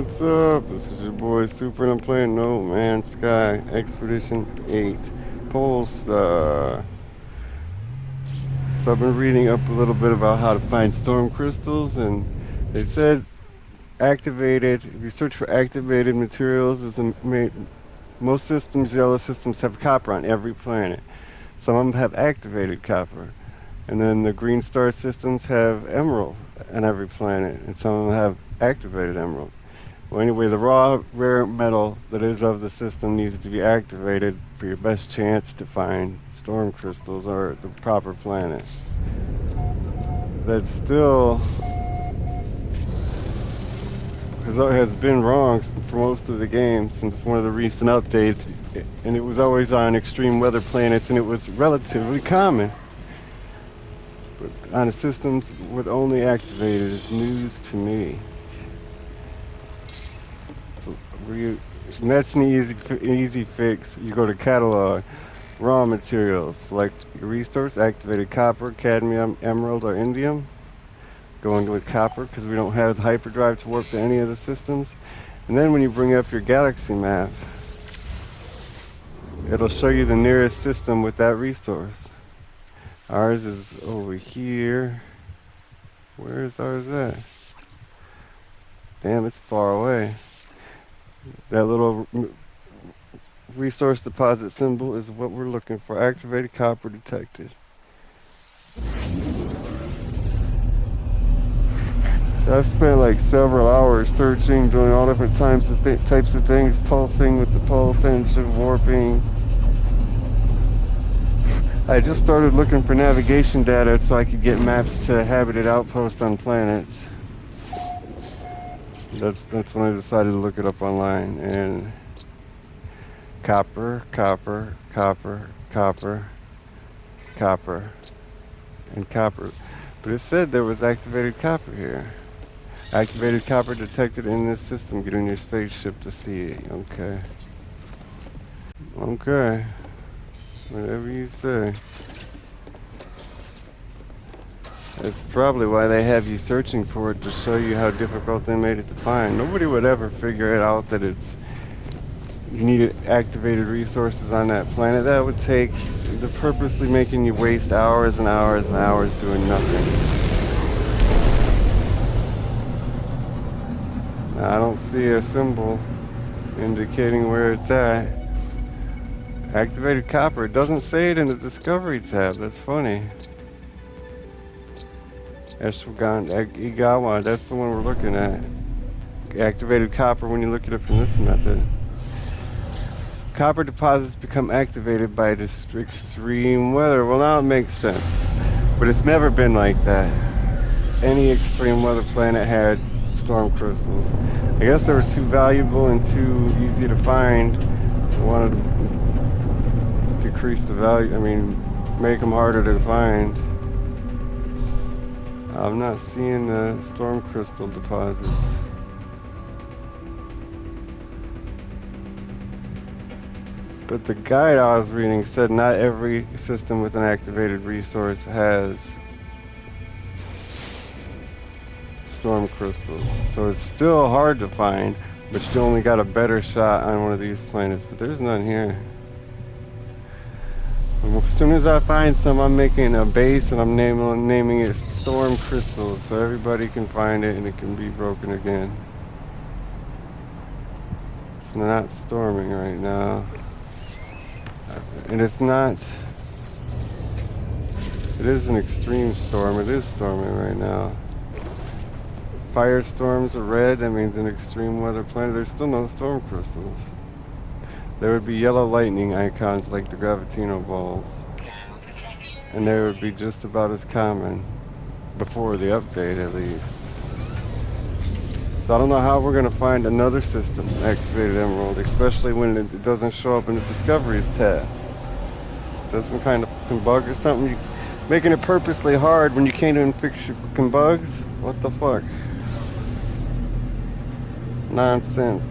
What's up? This is your boy Super and I'm playing No Man's Sky Expedition 8 Polestar. So I've been reading up a little bit about how to find storm crystals, and they said activated, if you search for activated materials, most systems, yellow systems, have copper on every planet. Some of them have activated copper. And then the green star systems have emerald on every planet, and some of them have activated emerald. Well, anyway, the raw rare metal that is of the system needs to be activated for your best chance to find storm crystals or the proper planet. That still has been wrong for most of the game since one of the recent updates, and it was always on extreme weather planets, and it was relatively common. But on systems with only activated is news to me. And that's an easy fix. You go to catalog, raw materials, select your resource, activated copper, cadmium, emerald, or indium. Going with copper because we don't have the hyperdrive to warp to any of the systems. And then when you bring up your galaxy map, it'll show you the nearest system with that resource. Ours is over here. Where is ours at? Damn, it's far away. That little resource deposit symbol is what we're looking for. Activated copper detected. So I've spent like several hours searching, doing all different types of things, pulsing with the pulse engine, warping. I just started looking for navigation data so I could get maps to habited outposts on planets. That's when I decided to look it up online. And copper, copper, copper, copper, copper, and copper. But it said there was activated copper here. Activated copper detected in this system. Get in your spaceship to see it. Okay. Okay. Whatever you say. That's probably why they have you searching for it, to show you how difficult they made it to find. Nobody would ever figure it out that you needed activated resources on that planet. That would take the purposely making you waste hours and hours and hours doing nothing. I don't see a symbol indicating where it's at. Activated copper. It doesn't say it in the Discovery tab. That's funny. Eshwagan Igawa. That's the one we're looking at. Activated copper when you look at it from this method. Copper deposits become activated by extreme weather. Well, now it makes sense. But it's never been like that. Any extreme weather planet had storm crystals. I guess they were too valuable and too easy to find. I wanted to decrease the value, make them harder to find. I'm not seeing the storm crystal deposits. But the guide I was reading said not every system with an activated resource has storm crystals. So it's still hard to find, but you only got a better shot on one of these planets. But there's none here. As soon as I find some, I'm making a base and I'm naming it Storm Crystals so everybody can find it and it can be broken again. It's not storming right now. And it is an extreme storm. It is storming right now. Firestorms are red, that means an extreme weather planet. There's still no storm crystals. There would be yellow lightning icons like the gravitino balls. And they would be just about as common before the update, at least. So I don't know how we're going to find another system, activated emerald, especially when it doesn't show up in the discoveries tab. That's some kind of fucking bug or something. Making it purposely hard when you can't even fix your fucking bugs? What the fuck? Nonsense.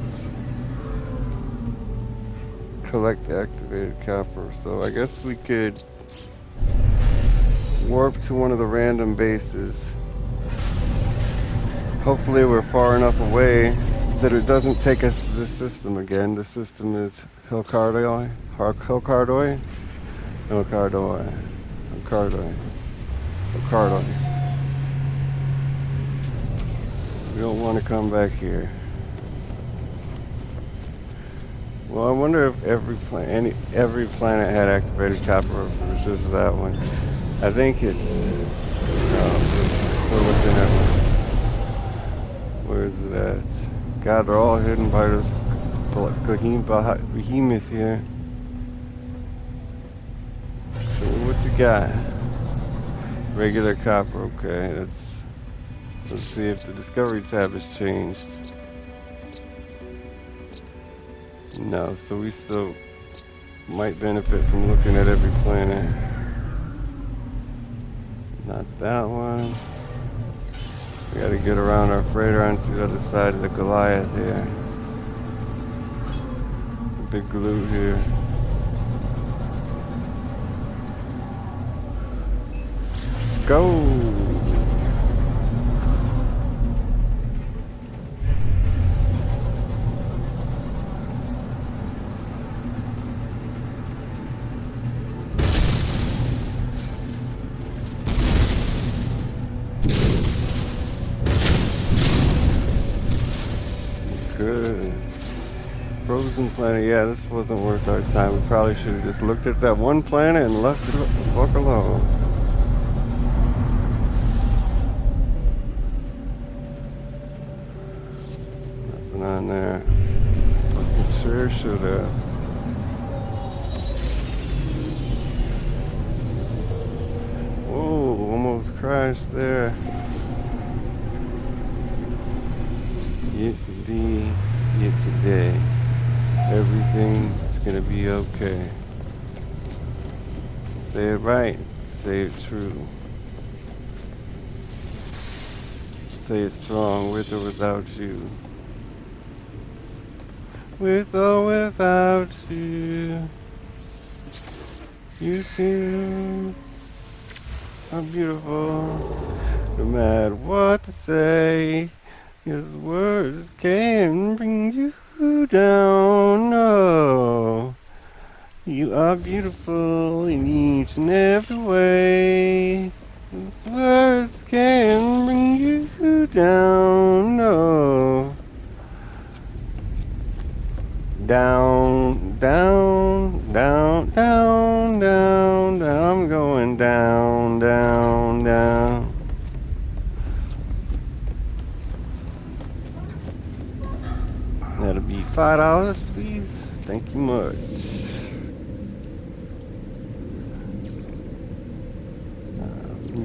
Collect activated copper. So I guess we could warp to one of the random bases. Hopefully we're far enough away that it doesn't take us to this system again. The system is Hilcardoi, Hilcardoi, Hilcardoi, Hilcardoi, Hilcardoi. We don't want to come back here. Well, I wonder if every planet had activated copper, or if it was just that one. I think it's. We're looking at. Where is it at? God, they're all hidden by this behemoth here. So what you got? Regular copper. Okay, let's see if the discovery tab has changed. No, so we still might benefit from looking at every planet. Not that one. We gotta get around our freighter onto the other side of the Goliath here. Big glue here. Go! Good. Frozen planet, yeah, this wasn't worth our time. We probably should have just looked at that one planet and left it the fuck alone. Nothing on there. Sure should have. Whoa, almost crashed there. Yet today, everything's gonna be okay. Say it right, say it true. Say it strong, with or without you. With or without you. You too are beautiful. No matter what to say, his words can bring you down. No, you are beautiful in each and every way. His words can bring you down. No, down, down, down, down, down, down. I'm going down, down, down. That'll be $5, please. Thank you much.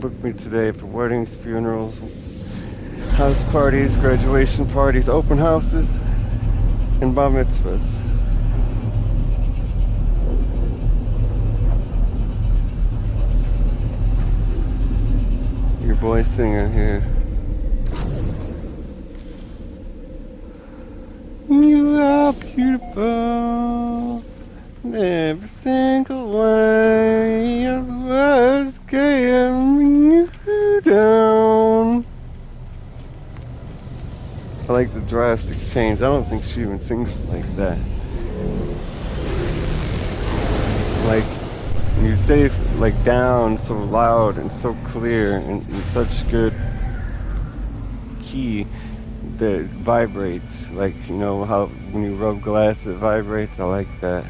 Book me today for weddings, funerals, house parties, graduation parties, open houses, and bar mitzvahs. Your boy singer here. You are beautiful in every single way. Your words can bring you down. I like the drastic change. I don't think she even sings like that. Like, you say like down so loud and so clear and in such good key that it vibrates. Like, you know how when you rub glass it vibrates? I like that.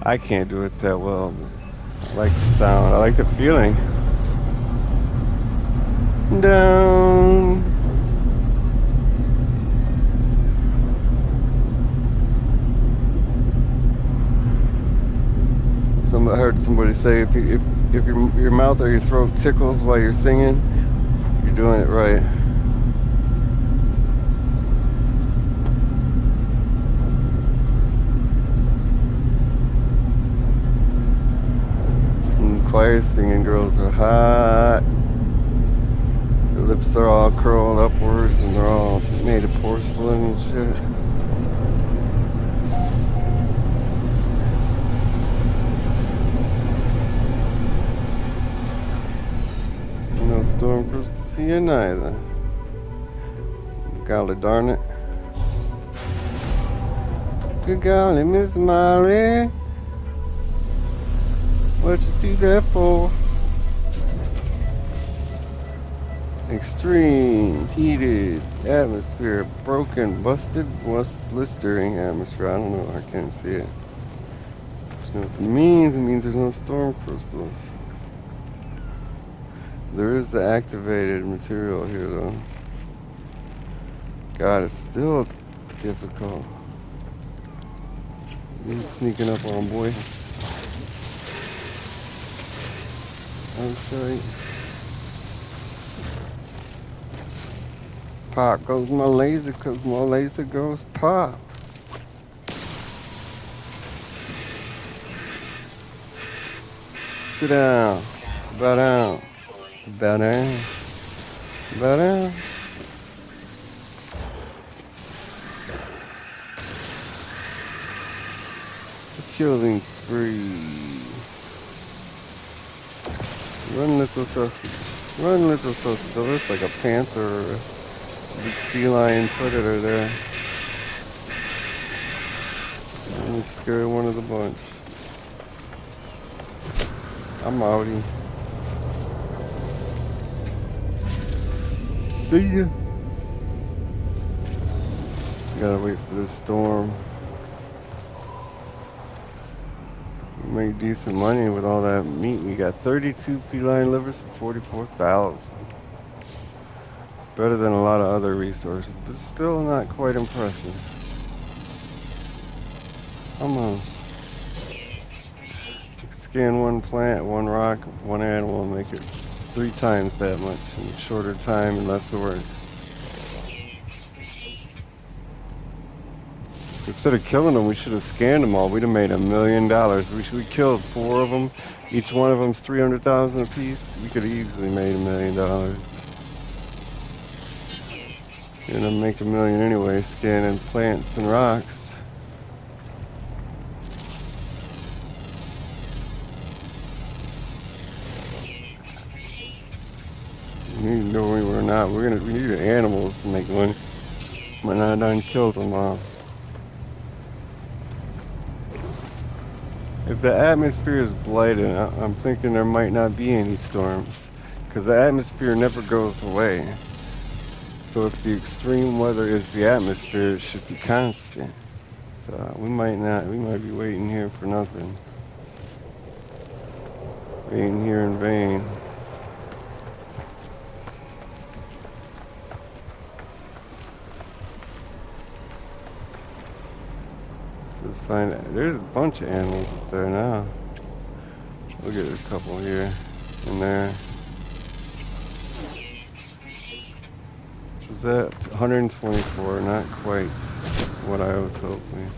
I can't do it that well. I like the sound. I like the feeling. Down. I heard somebody say if your mouth or your throat tickles while you're singing, you're doing it right. And choir singing girls are hot. Their lips are all curled upwards and they're all made of porcelain and shit. Storm crystals here neither. Golly darn it. Good golly, Miss Molly. What you do that for? Extreme, heated atmosphere, broken, busted, blistering atmosphere. I don't know, I can't see it. You know what it means? It means there's no storm crystals. There is the activated material here though. God, it's still difficult. You're sneaking up on boy. I'm sorry. Pop goes my laser, cause my laser goes pop. Sit down. Bow down. Bow down. Bow down. Killing spree. Run, little sausage. Run, little sausage. Oh, looks like a panther or a big feline predator there. Let me scare one of the bunch. I'm outie. See ya. Gotta wait for this storm. We make decent money with all that meat. We got 32 feline livers for 44,000. Better than a lot of other resources, but still not quite impressive. Come on. Scan one plant, one rock, one animal, and make it 3 times that much in shorter time and less work. Instead of killing them, we should have scanned them all. We'd have made $1 million. We killed 4 of them. Each one of them's 300,000 apiece. We could have easily made $1 million. You're gonna make $1 million anyway, scanning plants and rocks. We need to know where we're not. We need animals to make money. Might not have done killed them all. If the atmosphere is blighted, I'm thinking there might not be any storms. Because the atmosphere never goes away. So if the extreme weather is the atmosphere, it should be constant. So we might be waiting here for nothing. Waiting here in vain. Let's find out. There's a bunch of animals up there now. Look at this couple here and there. Was that 124? Not quite what I was hoping.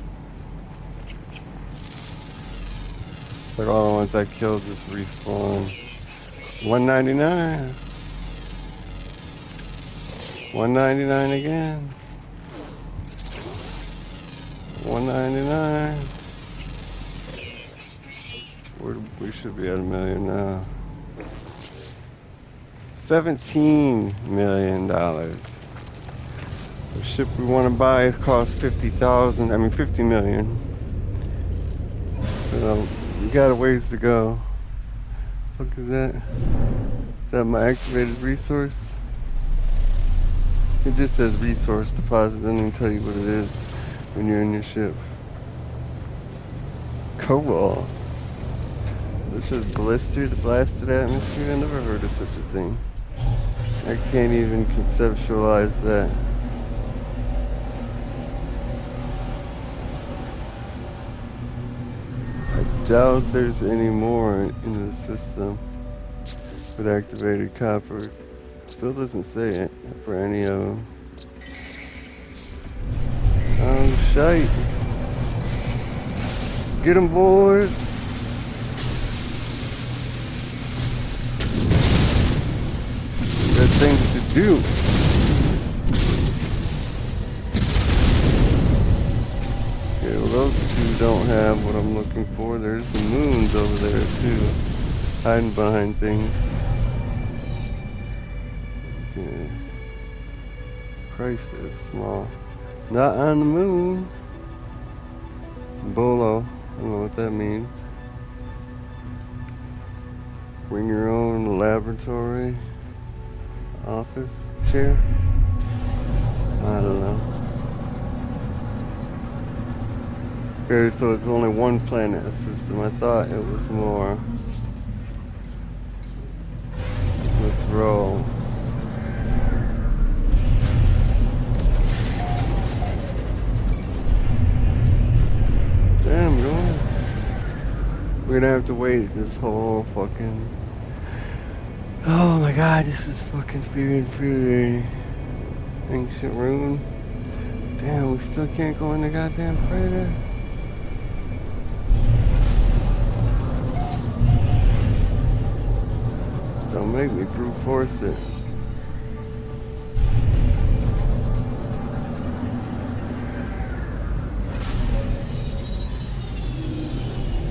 Like all the ones I killed just respawn. 199. 199 again. 199. We should be at $1 million now. $17 million. The ship we want to buy costs 50,000. I mean 50 million. So we got a ways to go. What is that? Is that my activated resource? It just says resource deposit. Doesn't even tell you what it is when you're in your ship. Cobalt. This is blasted atmosphere. I never heard of such a thing. I can't even conceptualize that. I doubt there's any more in the system with activated coppers. Still doesn't say it for any of them. Oh, shite. Get 'em, boys. Got things to do. Okay, well those two don't have what I'm looking for. There's the moons over there too, hiding behind things. Okay. Christ, that's small. Not on the moon. Bolo. I don't know what that means. Bring your own laboratory office chair. I don't know. Okay, so it's only one planet system. I thought it was more. Let's roll. Damn, going. We're gonna have to wait this whole fucking. Oh my god, this is fucking infuriating. Ancient rune. Damn, we still can't go in the goddamn crater. Don't make me brute force it.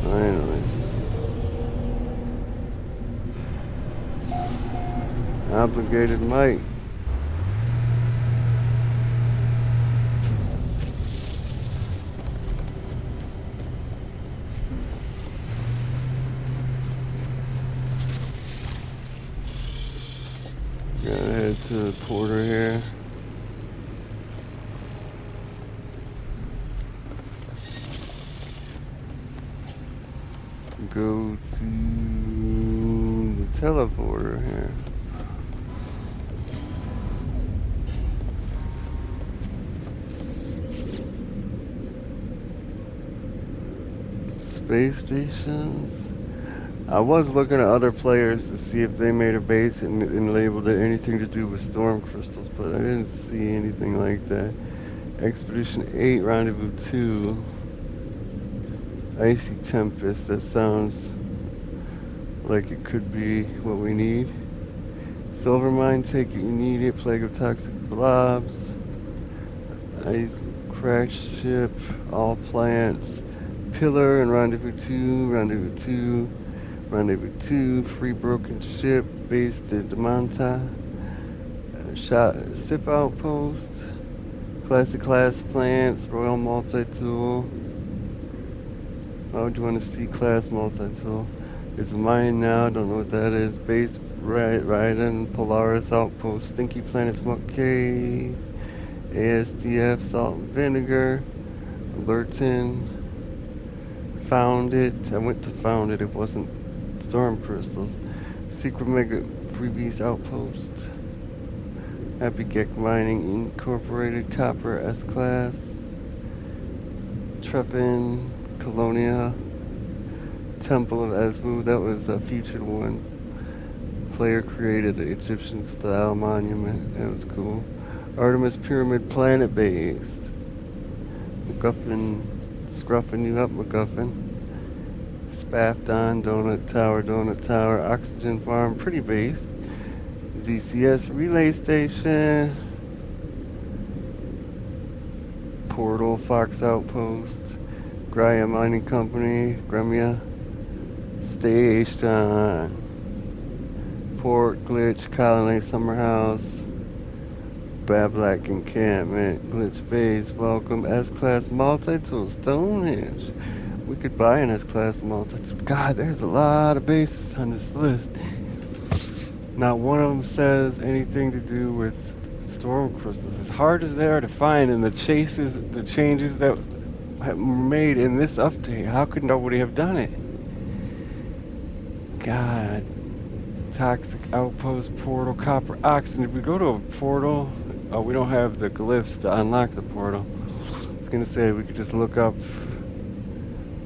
Finally. Obligated might. Gotta head to the porter here. Go to the teleporter here. Space stations. I was looking at other players to see if they made a base and labeled it anything to do with storm crystals, but I didn't see anything like that. Expedition 8, Rendezvous 2. Icy Tempest, that sounds like it could be what we need. Silver Mine, take it, you need it. Plague of Toxic Blobs. Ice Crash Ship, all plants. Pillar and Rendezvous 2, Rendezvous 2, Rendezvous 2, Free Broken Ship, Base de Demanta, Shot Sip Outpost, Classic Class Plants, Royal Multi-Tool. Why would you want to see Class Multi-Tool? It's mine now, don't know what that is. Base Raiden, Polaris Outpost, Stinky Planet Smoke Cave, ASDF Salt and Vinegar, Lurton. Found it. I went to found it. It wasn't storm crystals. Secret Mega Freebies Outpost. Happy Gek Mining Incorporated Copper S Class. Trepin, Colonia, Temple of Esmu. That was a featured one. Player created the Egyptian style monument. That was cool. Artemis Pyramid Planet Base. MacGuffin, scruffing you up, MacGuffin. Spafton, Donut Tower, Oxygen Farm, pretty base. ZCS Relay Station. Portal, Fox Outpost. Graya Mining Company, Gremia Station. Port, Glitch, Colony, Summer House. Bablack Encampment, Glitch Base, Welcome, S-Class Multi-Tool, Stonehenge. We could buy an S-Class Multi-Tool. God, there's a lot of bases on this list. Not one of them says anything to do with storm crystals. As hard as they are to find, and the changes that were made in this update, how could nobody have done it? God. Toxic Outpost, Portal, Copper, Oxygen. If we go to a portal, we don't have the glyphs to unlock the portal. I was gonna say we could just look up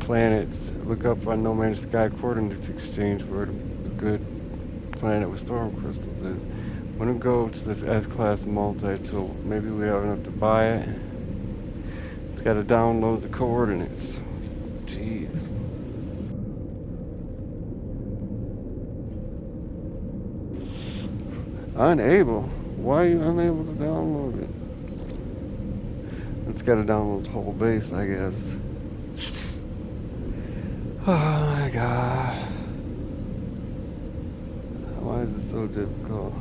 planets, look up on No Man's Sky Coordinates Exchange where a good planet with storm crystals is. I'm gonna go to this S-Class multi-tool. Maybe we have enough to buy it. It's gotta download the coordinates. Jeez. Unable? Why are you unable to download it? It's gotta download the whole base, I guess. Oh my god. Why is it so difficult?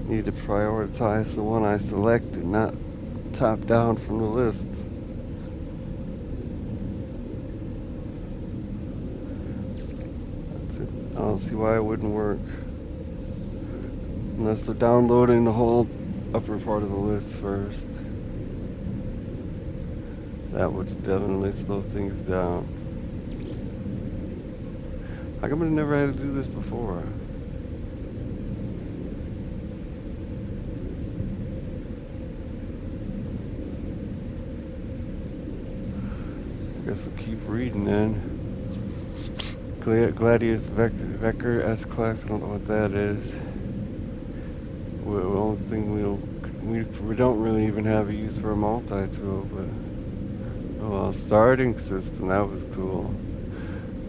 Need to prioritize the one I selected, not top down from the list. That's it. I don't see why it wouldn't work. Unless they're downloading the whole upper part of the list first. That would definitely slow things down. How come I never had to do this before? I guess we'll keep reading then. Gladius Vecker S-Class, I don't know what that is. The only thing we don't really even have a use for a multi-tool, but oh well, starting system, that was cool.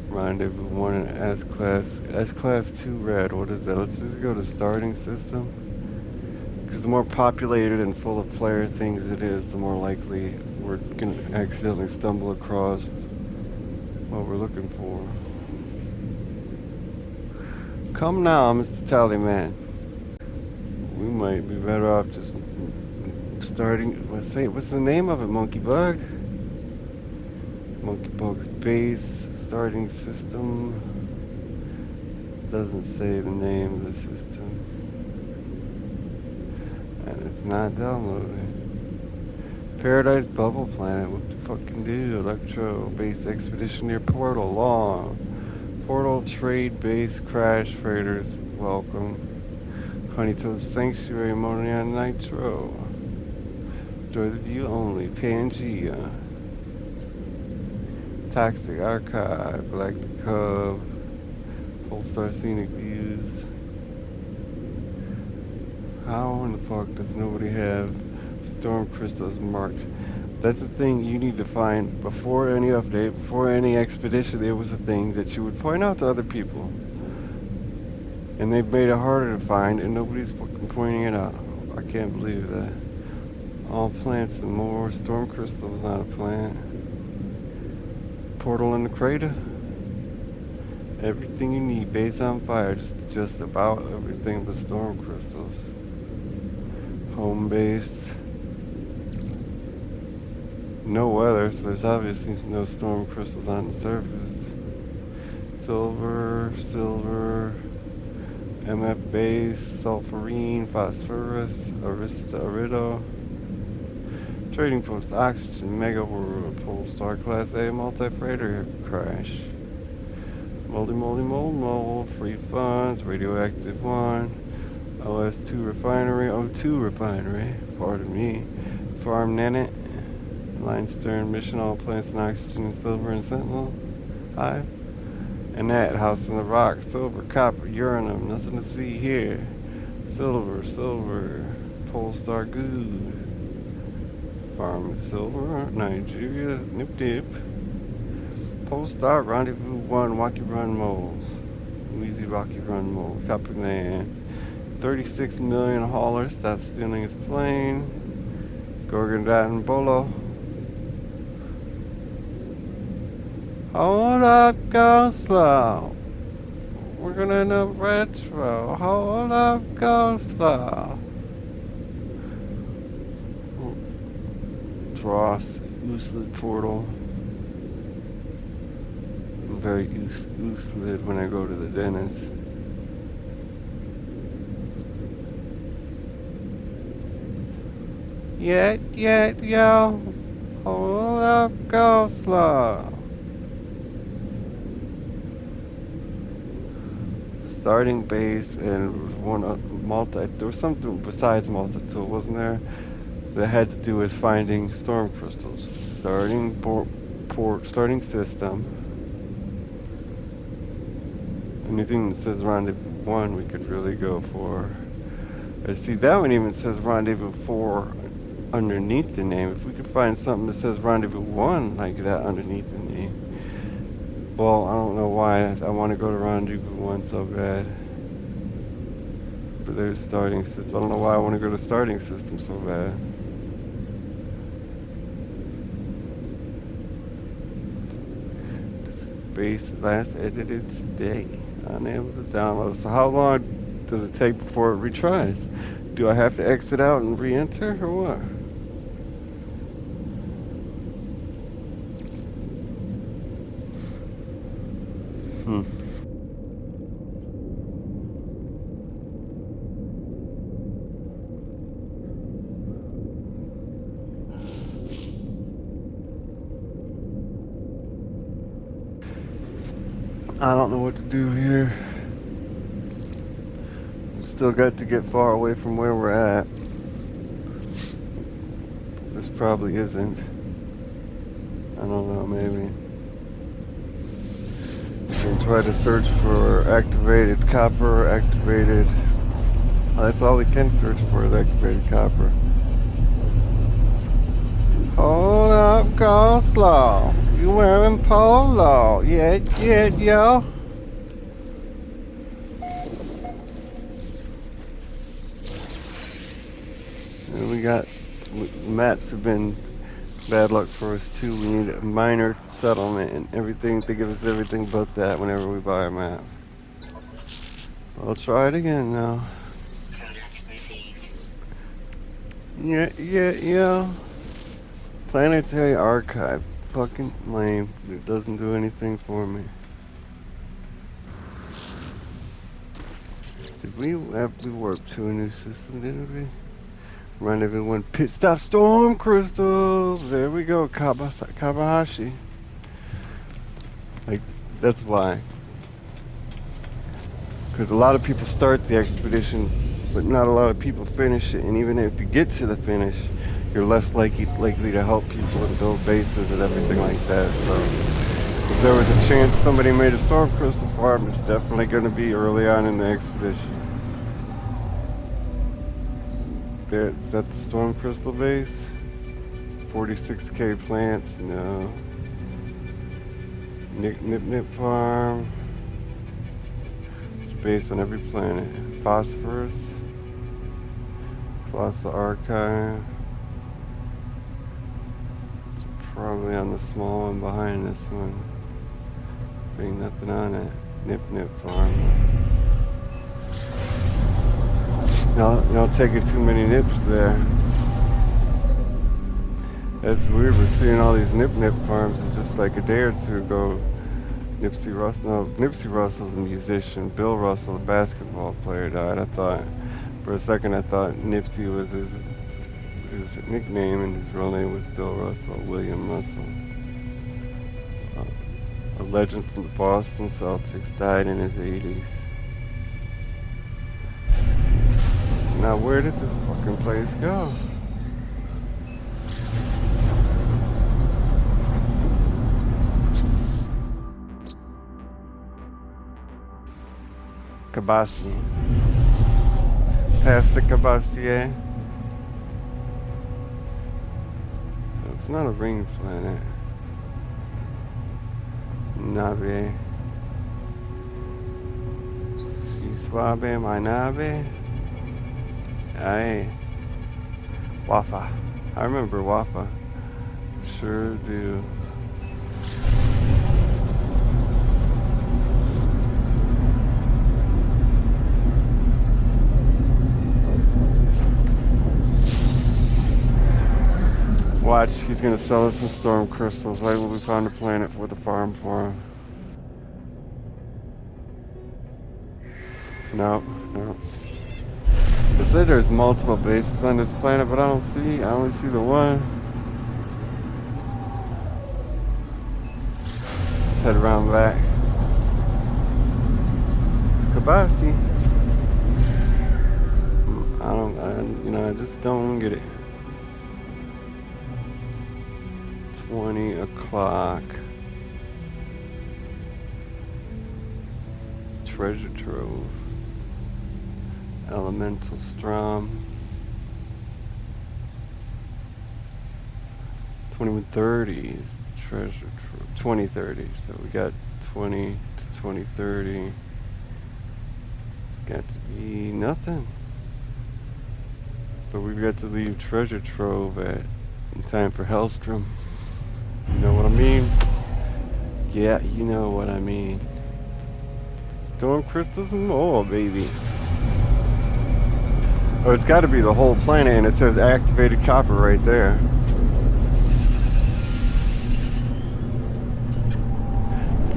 Rendezvous 1 and S-Class 2 red, what is that? Let's just go to starting system. Because the more populated and full of player things it is, the more likely we're going to accidentally stumble across what we're looking for. Come now, Mr. Tallyman. We might be better off just starting. What's the name of it? Monkey Bug? Monkey Bug's base starting system. Doesn't say the name of the system. And it's not downloading. Paradise Bubble Planet. What the fucking do? Electro base expeditionary portal long. Portal trade base crash freighters. Welcome. Honeytoad Sanctuary ammonia nitro. Enjoy the view only. Pangea. Toxic Archive. Galactic Hub. Polestar Scenic Views. How in the fuck does nobody have storm crystals marked? That's the thing you need to find before any update, before any expedition. It was a thing that you would point out to other people. And they've made it harder to find, and nobody's fucking pointing it out. I can't believe that. All plants and more. Storm crystals, not a plant. Portal in the crater. Everything you need. Base on fire. Just about everything but storm crystals. Home base. No weather, so there's obviously no storm crystals on the surface. Silver. MF base, sulfurine, phosphorus, irido. Trading post, oxygen, mega world, Polestar class A multi-freighter crash. Mold, free funds, radioactive one, OS2 refinery, O2 refinery, pardon me. Farm Nanit, limestone mission, all plants and oxygen, silver and sentinel. Hive. And that house in the rock, silver, copper, uranium, nothing to see here. Silver, Polestar good. Farm with silver, Nigeria, nip dip. Polestar, rendezvous 1, Rocky Run moles. Easy Rocky Run moles. Copper land. 36 million hauler, stop stealing his plane. Gorgondat and Bolo. Hold up, go slow. We're gonna end up retro. Hold up, go slow. Dross, Ooslid portal. I'm very Ooslid when I go to the dentist. Yo. Hold up, go slow. Starting base and there was something besides multi-tool, wasn't there? That had to do with finding storm crystals. Starting system. Anything that says rendezvous 1 we could really go for. See, that one even says rendezvous 4 underneath the name. If we could find something that says rendezvous 1 like that underneath the name. Well, I don't know why I want to go to rendezvous 1 so bad. But there's starting system. I don't know why I want to go to starting system so bad. Base last edited today. Unable to download. So how long does it take before it retries? Do I have to exit out and re-enter or what? I don't know what to do here. Still got to get far away from where we're at. This probably isn't. I don't know, maybe. We can try to search for activated copper, activated... Oh, that's all we can search for is activated copper. Hold up, go slow. You wearing polo? Yeah, yo. And we got... Maps have been bad luck for us too. We need a minor settlement and everything. They give us everything but that whenever we buy a map. I'll try it again now. Yeah. Planetary Archive. Fucking lame. It doesn't do anything for me. Did we warp to a new system, didn't we? Run everyone pit stop storm crystals. There we go, Kabahashi. Like, that's why. Because a lot of people start the expedition, but not a lot of people finish it. And even if you get to the finish, you're less likely to help people and build bases and everything like that. So, if there was a chance somebody made a storm crystal farm, it's definitely going to be early on in the expedition. There, is that the storm crystal base? 46k plants? No. Nip farm. It's based on every planet. Phosphorus. Fossil archive. It's probably on the small one behind this one. Seeing nothing on it. Nip farm. No, don't take it too many nips there. That's weird. We're seeing all these nip farms. It's just like a day or two ago. Nipsey Russell's a musician. Bill Russell, a basketball player, died. For a second, I thought Nipsey was his nickname, and his real name was Bill Russell, William Russell. A legend from the Boston Celtics, died in his 80s. Now, where did this fucking place go? Kabasi. Past the Kabastier. It's not a ring planet. Nabe. Shiswabe, my Nabe. Aye. Wafa. I remember Wafa. Sure do. Watch, he's gonna sell us some storm crystals. Right when we found a planet with a farm for him. No. They said there's multiple bases on this planet, but I only see the one. Let's head around back. Kabasi. I just don't get it. 20 o'clock. Treasure trove. Elemental Strom. 2130s. Treasure trove. 2030. So we got 20 to 2030. Got to be nothing. But we've got to leave treasure trove in time for Hellstrom. You know what I mean? Yeah, you know what I mean. Storm crystals and more, baby. Oh, it's got to be the whole planet, and it says activated copper right there.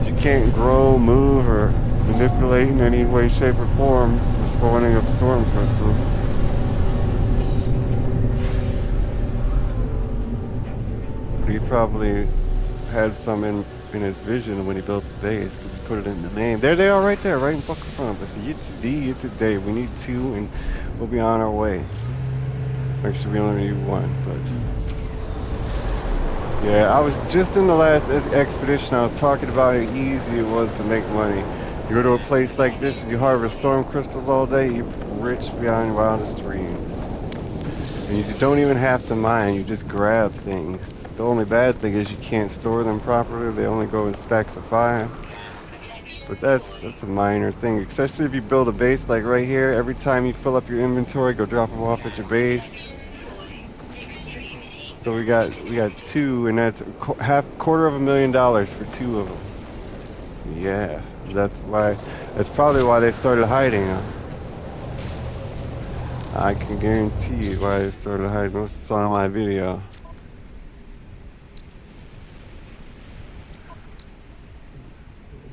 You can't grow, move, or manipulate in any way, shape, or form the spawning of storm crystals. He probably had some in in his vision when he built the base, because he put it in the name. There they are right there, right in fucking front of us. Yitzhak, Yitzhak. We need 2 and we'll be on our way. Actually, we only need 1, but... Yeah, I was just in the last expedition, I was talking about how easy it was to make money. You go to a place like this and you harvest storm crystals all day, you're rich beyond your wildest dreams. And you don't even have to mine, you just grab things. The only bad thing is you can't store them properly, they only go in stacks of 5. But that's a minor thing, especially if you build a base like right here. Every time you fill up your inventory, go drop them off at your base. So we got 2, and that's $250,000 for 2 of them. Yeah, that's probably why they started hiding them. I can guarantee you why they started hiding. Most saw my video.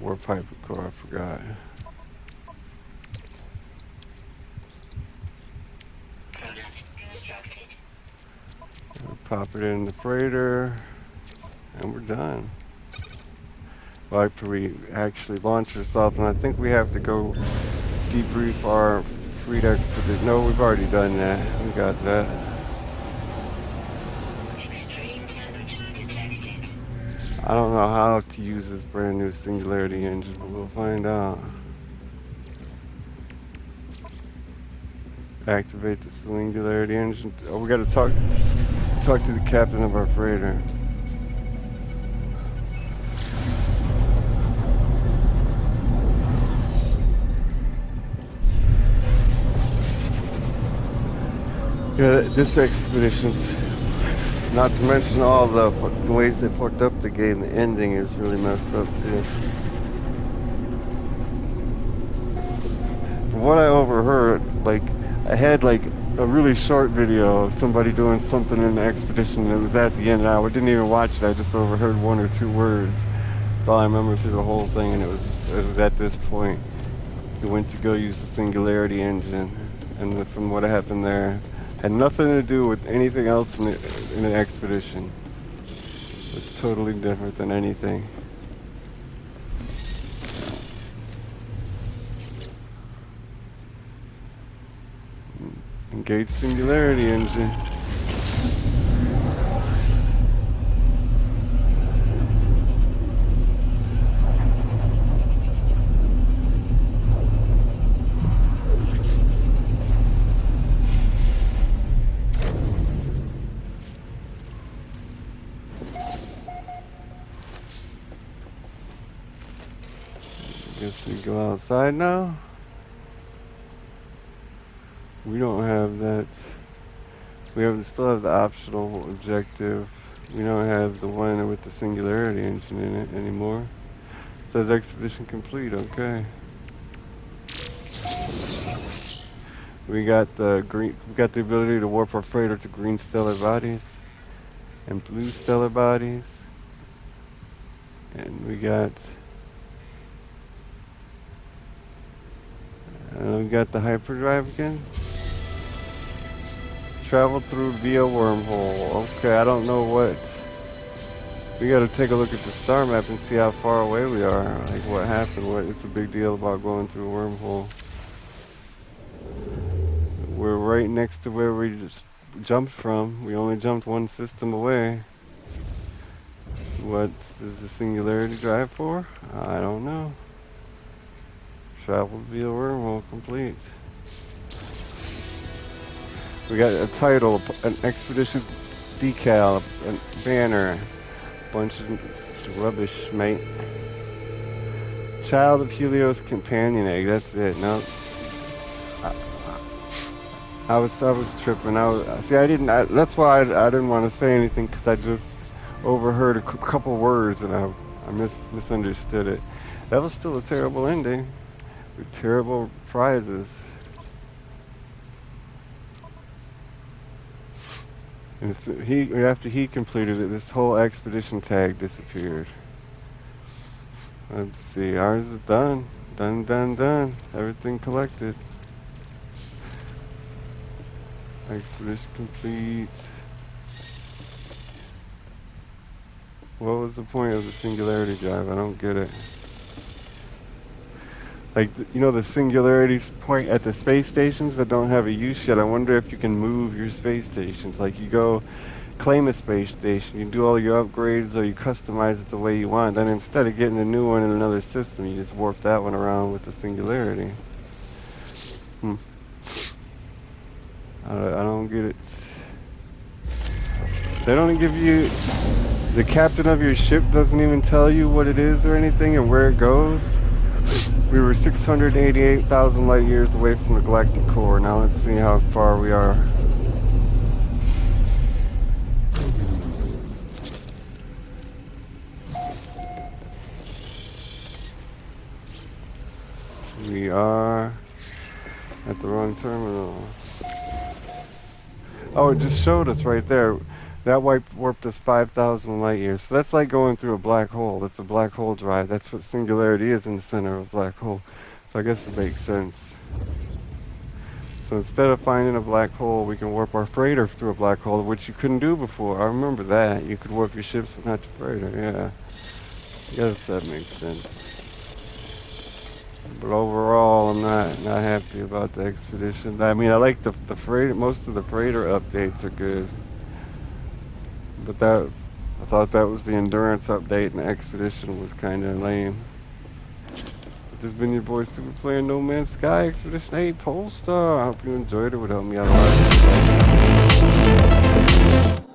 War pipe core, I forgot. Pop it in the freighter, and we're done. Well, after we actually launch ourselves, and I think we have to go debrief our fleet expedition. No, we've already done that. We got that. Extreme temperature detected. I don't know how to use this brand new Singularity engine, but we'll find out. Activate the Singularity engine. Oh, we gotta talk to the captain of our freighter. Yeah, this expedition, not to mention all the ways they fucked up the game, the ending is really messed up too. From what I overheard, like, I had like a really short video of somebody doing something in the expedition, and it was at the end, and I didn't even watch it, I just overheard 1 or 2 words. That's all I remember through the whole thing, and it was at this point. He went to go use the Singularity engine, and from what happened there, had nothing to do with anything else in an expedition. It was totally different than anything. Engage Singularity engine. Guess we go outside now. We don't have that. Still have the optional objective. We don't have the one with the Singularity engine in it anymore. It says expedition complete. Okay. We got the ability to warp our freighter to green stellar bodies and blue stellar bodies, and we got the hyperdrive again. Travel through via wormhole. Okay, I don't know what. We gotta take a look at the star map and see how far away we are. Like what happened. It's a big deal about going through a wormhole. We're right next to where we just jumped from. We only jumped 1 system away. What does the Singularity drive for? I don't know. Travel via wormhole complete. We got a title, an expedition decal, a banner, bunch of rubbish, mate. Child of Helios companion egg. That's it. No. I was tripping. That's why I didn't want to say anything, because I just overheard a couple words and I misunderstood it. That was still a terrible ending with terrible prizes. And after he completed it, this whole expedition tag disappeared. Let's see, ours is done. Done. Everything collected. Expedition complete. What was the point of the singularity drive? I don't get it. Like, you know, the singularity point at the space stations that don't have a use yet. I wonder if you can move your space stations. Like, you go claim a space station, you do all your upgrades or you customize it the way you want. Then instead of getting a new one in another system, you just warp that one around with the singularity. Hmm. I don't get it. They don't give you. The captain of your ship doesn't even tell you what it is or anything and where it goes. We were 688,000 light years away from the galactic core. Now let's see how far we are. We are at the wrong terminal. Oh, it just showed us right there. That warped us 5,000 light years. So that's like going through a black hole. That's a black hole drive. That's what singularity is in the center of a black hole. So I guess it makes sense. So instead of finding a black hole, we can warp our freighter through a black hole, which you couldn't do before. I remember that. You could warp your ships, but not your freighter. Yeah. I guess that makes sense. But overall, I'm not happy about the expedition. I mean, I like the freighter. Most of the freighter updates are good. But I thought that was the endurance update, and the expedition was kind of lame. This has been your boy Super Player No Man's Sky Expedition 8 Polestar. I hope you enjoyed it. It would help me out a lot.